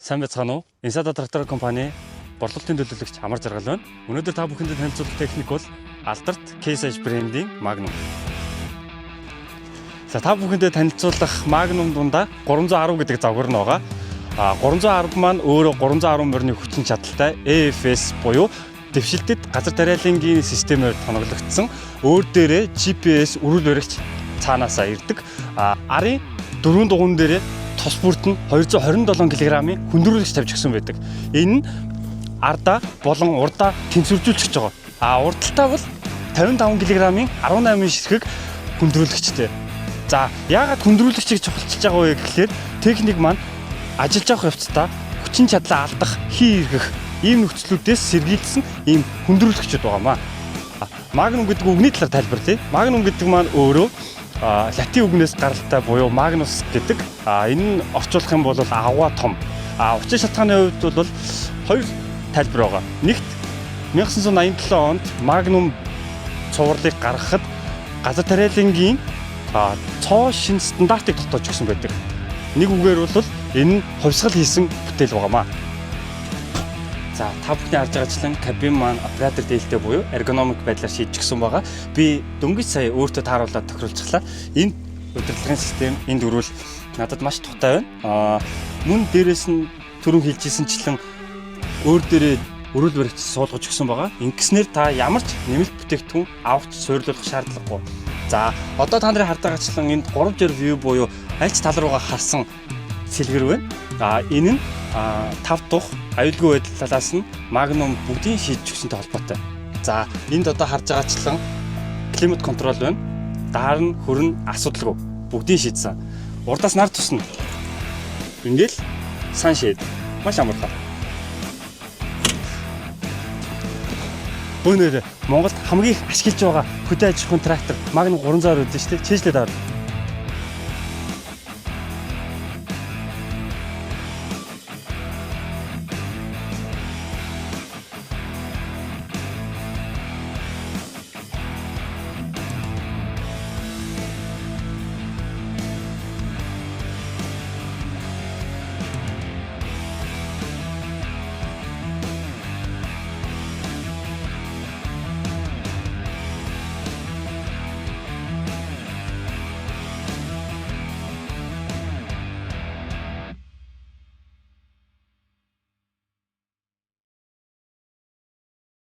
Сайн байцгаана уу? Insada трактор компани борлуулалтын төлөөлөгч Амар Жаргал байна. Өнөөдөр та бүхэнд танилцуулах техник бол Алдарт Case брендийн Magnum. За та бүхэнд танилцуулах Magnum дундаа 310 гэдэг загвар нь байгаа. 310 маань өөрөө 310 морины хүчин чадалтай EFS буюу дэвшилтэд газар тариалангийн системээр тоноглогдсон. Өөр дээрээ GPS өрүүл баригч цаанаасаа ирдэг. Арын дөрвөн дугуун дээрээ тус бүрт нь 227 кг-ийн хүндрүүлэгч тавьж өгсөн байдаг. Энэ нь ардаа болон урдаа тэнцвэржүүлж байгаа. Урдталтаа бол 55 кг-ийн 18 ширхэг хүндрүүлэгчтэй. За яагаад хүндрүүлэгчийг чухалчилж байгаа вэ гэхээр техник маань ажиллаж явах явцдаа хүчин чадлаа алдах, хий эргэх ийм нөхцлүүдээс сэргийлсэн ийм хүндрүүлэгчд байгаамаа. Magnum гэдэг үгний талаар тайлбарлая. Magnum гэдэг маань өөрөө латин үгнээс гаралтай буюу Magnus гэдэг. Энэ нь орчуулах юм бол аваа том. Учир шалтгааны хувьд бол хоёр тайлбар байгаа. Нэгт 1987 онд Magnum цувралыг гаргахад газар тариалангийн цоо шин стандартыг тогтоож өгсөн байдаг. Нэг үгээр бол энэ нь хувьсгал хийсэн бүтээл байгаамаа. За та бүхний харж байгаачлан кабин маань оператор дээлтэй буюу эргономик байдлаар шийдчихсэн байгаа. Би дөнгөж сая өөртөө тааруулаад тохируулчихлаа. Энэ удирдлагын систем, энд өрөөл надад маш тухтай байна. Мөн дээрээс нь түрүүн хэлжсэнчлэн өөр дээрээ өрөөл баригч суулгаж өгсөн байгаа. Ингэснээр та ямар ч нэмэлт бүтээгдэхүүн авахч суйрлуулах шаардлагагүй. За одоо та нарын харж байгаачлан энд 360 view буюу аль ч тал руугаа харсан сэлгэр байна. Энэ нь 5 дахь аюулгүй байдал талаас нь Magnum бүгдийг шийдэж өгсөнтэй холбоотой. За энд одоо харж байгаачлан климат контрол байна. Даар нь хөрн асуудалгүй бүгдийг шийдсэн. Урдаас нар тусна. Ингээл sunshade маш амархан. Өнөөдөр Монголд хамгийн их ашиглаж байгаа хөдөө аж ахуйн трактор Magnum 300 үүдэн шүү дээ. Чэжлээд аваад.